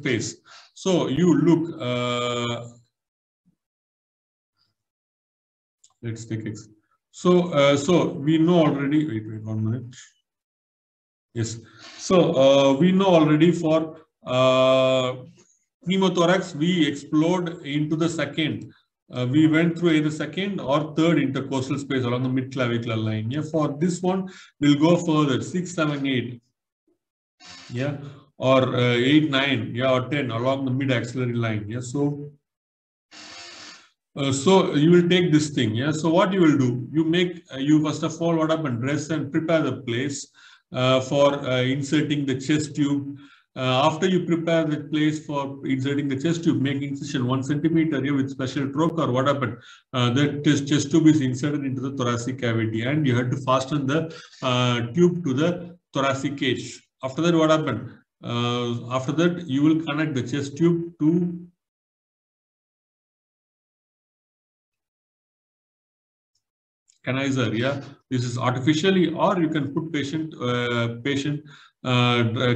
space. So you look, let's take X. So we know already, wait 1 minute. Yes. So we know already for pneumothorax, we explored into the second. We went through either second or third intercostal space along the mid-clavicular line. Yeah, for this one, we'll go further 6, 7, 8. Yeah, or 8, 9, yeah, or 10 along the mid-axillary line. Yeah, so you will take this thing. Yeah, so what you will do? You make you first of all what happen? Dress and prepare the place for inserting the chest tube. After you prepare the place for inserting the chest tube, make incision 1 centimeter here with special trocar. What happened? The chest tube is inserted into the thoracic cavity, and you have to fasten the tube to the thoracic cage. After that, what happened? After that, you will connect the chest tube to canizer. Yeah, this is artificially, or you can put patient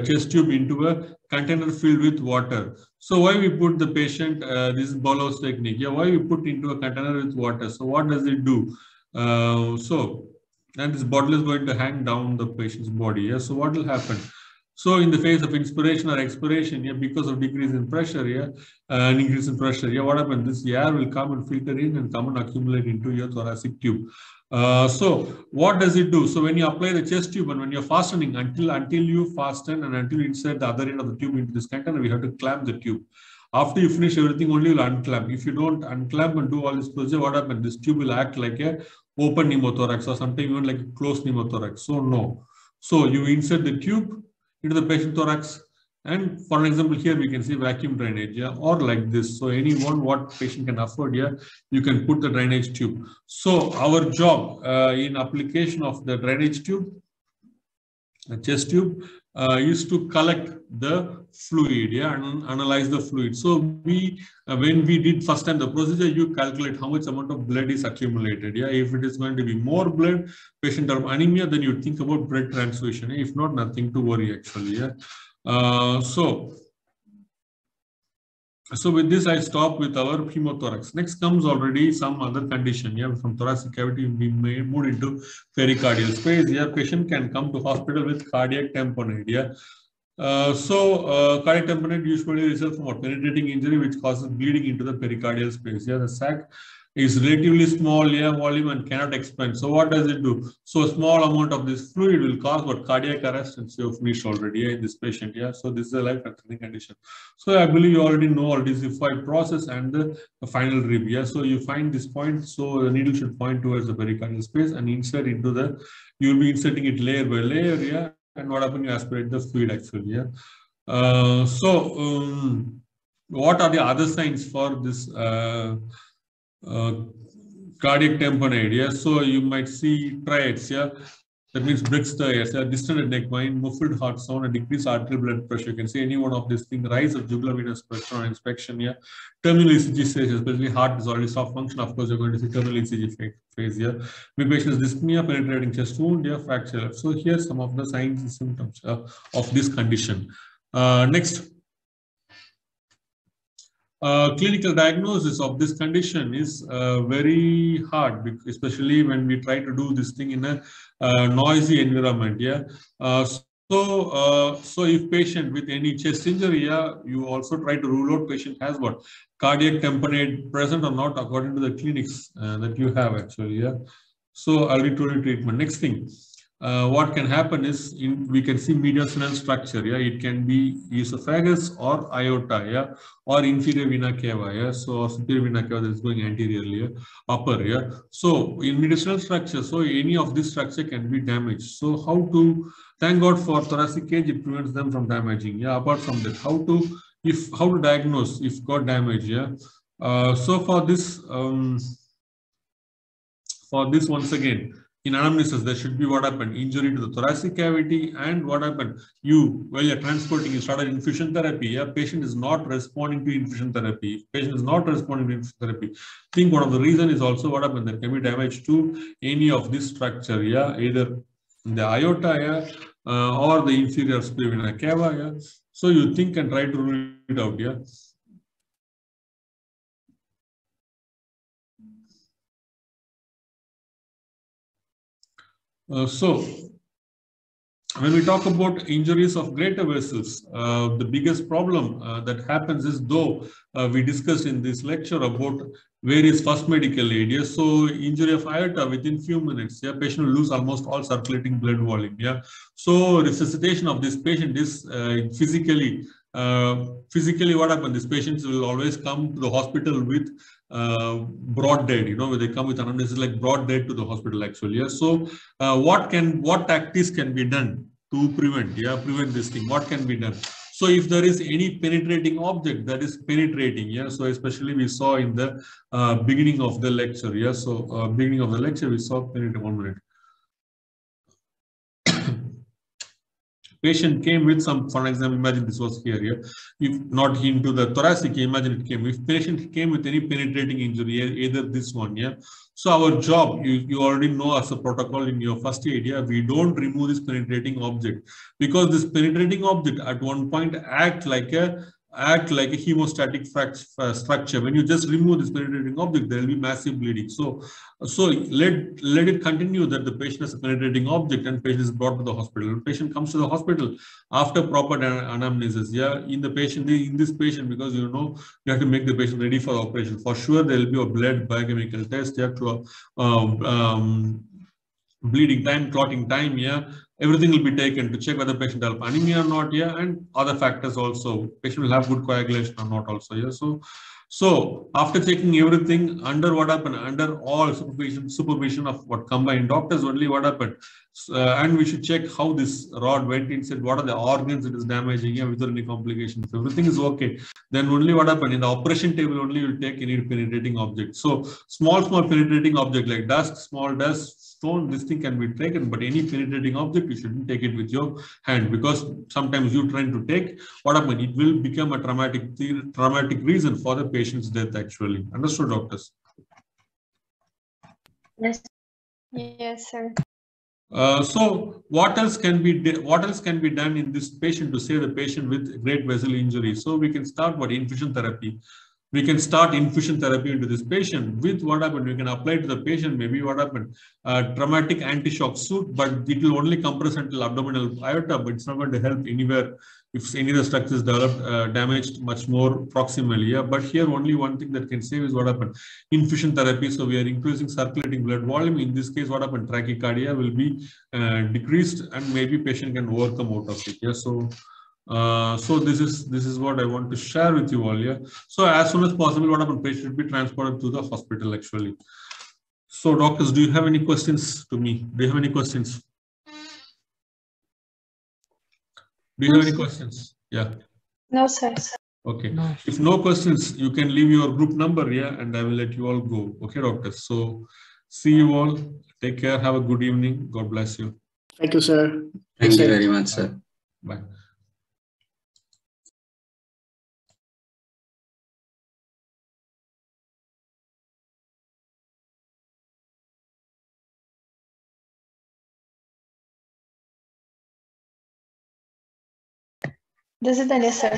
chest tube into a container filled with water. So why we put the patient, this is Bolow's technique. Yeah, why we put into a container with water? So what does it do? And this bottle is going to hang down the patient's body. Yeah, so what will happen? So in the phase of inspiration or expiration, yeah, because of decrease in pressure, yeah, an increase in pressure, yeah, what happens? This air will come and filter in and come and accumulate into your thoracic tube. So what does it do? So when you apply the chest tube and when you're fastening, until you fasten and until you insert the other end of the tube into this container, we have to clamp the tube. After you finish everything, only you'll unclamp. If you don't unclamp and do all this procedure, what happens? This tube will act like a open pneumothorax or sometimes even like a closed pneumothorax. So no. So you insert the tube into the patient thorax, and for an example here we can see vacuum drainage, yeah, or like this. So anyone what patient can afford, yeah, you can put the drainage tube. So our job in application of the drainage tube, the chest tube, is to collect the fluid, yeah, and analyze the fluid. So we when we did first time the procedure, you calculate how much amount of blood is accumulated. Yeah, if it is going to be more blood, patient have anemia, then you think about blood transfusion. If not, nothing to worry actually. Yeah. So with this, I stop with our hemothorax. Next comes already some other condition. Yeah, from thoracic cavity, we may move into pericardial space. Yeah, patient can come to hospital with cardiac tamponade. Yeah. Cardiac tamponade usually results from a penetrating injury which causes bleeding into the pericardial space. Yeah, the sac is relatively small, yeah, volume and cannot expand. So what does it do? So a small amount of this fluid will cause what cardiac arrest, and so you've finished already, yeah, in this patient. Yeah, so this is a life-threatening condition. So I believe you already know all this defied process and the final rib. Yeah, so you find this point. So the needle should point towards the pericardial space and insert into the. You will be inserting it layer by layer. Yeah. And what happens? You aspirate the fluid actually. Yeah. What are the other signs for this cardiac tamponade? Yeah. So you might see triads. Yeah. That means Briggs-Myers, distended neck vein, muffled heart sound, and decreased arterial blood pressure. You can see any one of these things. Rise of jugular venous pressure on inspection. Yeah. Terminal ECG stage, especially heart is already soft function. Of course, you're going to see terminal ECG phase. Yeah. With patients dyspnea, penetrating chest wound, yeah, fracture. So here's some of the signs and symptoms of this condition. Next. Clinical diagnosis of this condition is very hard, especially when we try to do this thing in a noisy environment. Yeah. So if patient with any chest injury, yeah, you also try to rule out patient has what cardiac tamponade present or not according to the clinics that you have actually. Yeah. So I'll read to treatment. Next thing. What can happen is we can see mediastinal structure. Yeah, it can be esophagus or aorta. Yeah, or inferior vena cava. Yeah, so superior vena cava that is going anteriorly. Yeah? Upper. Yeah, so in mediastinal structure, so any of this structure can be damaged. So how to? Thank God for thoracic cage, it prevents them from damaging. Yeah, apart from that, how to diagnose if got damage? Yeah, so for this once again. In anamnesis, there should be what happened, injury to the thoracic cavity, and what happened, while you're transporting, you started infusion therapy, yeah, patient is not responding to infusion therapy. Patient is not responding to infusion therapy. I think one of the reason is also what happened, there can be damage to any of this structure, yeah, either the aorta, yeah, or the inferior superior vena cava, yeah. So you think and try to rule it out, yeah. So when we talk about injuries of greater vessels, the biggest problem that happens is, though we discussed in this lecture about various first medical aid. Yeah? So injury of aorta within few minutes, yeah, patient will lose almost all circulating blood volume. Yeah. So resuscitation of this patient is physically what happens. These patients will always come to the hospital with broad dead. You know, when they come with anamnesis like broad dead to the hospital actually. Yeah. So what tactics can be done to prevent this thing? What can be done? So if there is any penetrating object that is penetrating, yeah, so especially we saw in the beginning of the lecture, yeah, so beginning of the lecture we saw penetrating. 1 minute. Patient came with some, for example, imagine this was here, yeah. If not into the thoracic, imagine it came. If patient came with any penetrating injury, either this one, yeah. So our job, you already know as a protocol in your first aid, yeah, we don't remove this penetrating object, because this penetrating object at one point act like a hemostatic structure. When you just remove this penetrating object, there will be massive bleeding. So let it continue that the patient has a penetrating object and patient is brought to the hospital. The patient comes to the hospital after proper anamnesis. Yeah, in this patient, because you have to make the patient ready for the operation. For sure, there will be a blood biochemical test. You have to bleeding time, clotting time, yeah. Everything will be taken to check whether patient have anemia or not, yeah, and other factors also. Patient will have good coagulation or not also, yeah. So after checking everything, under what happened, under all supervision of what combined doctors only, what happened, and we should check how this rod went inside, what are the organs it is damaging, yeah, without any complications. If everything is okay, then only what happened in the operation table only will take any penetrating object. So small penetrating object like dust, small dust, stone, this thing can be taken, but any penetrating object you shouldn't take it with your hand, because sometimes you trying to take, what happened, it will become a traumatic reason for the patient's death actually. Understood, doctors? Yes. Yes, sir. So what else can be done in this patient to save the patient with great vessel injury? So we can start what infusion therapy. We can start infusion therapy into this patient with what happened. We can apply to the patient maybe what happened, traumatic anti-shock suit, but it will only compress until abdominal aorta, but it's not going to help anywhere if any of the structures developed damaged much more proximally. Yeah, but here only one thing that can save is what happened, infusion therapy. So we are increasing circulating blood volume. In this case, what happened, tachycardia will be decreased, and maybe patient can overcome out of it. Yeah, so this is what I want to share with you all. Yeah. So as soon as possible, what happened, patient should be transported to the hospital actually. So doctors, do you have any questions to me? Do you have any questions? Do you have any questions? Yeah. No, sir. Okay. No. If no questions, you can leave your group number, yeah, and I will let you all go. Okay, doctors. So see you all. Take care. Have a good evening. God bless you. Thank you, sir. Thank you very much, sir. Bye. This is Dania, sir.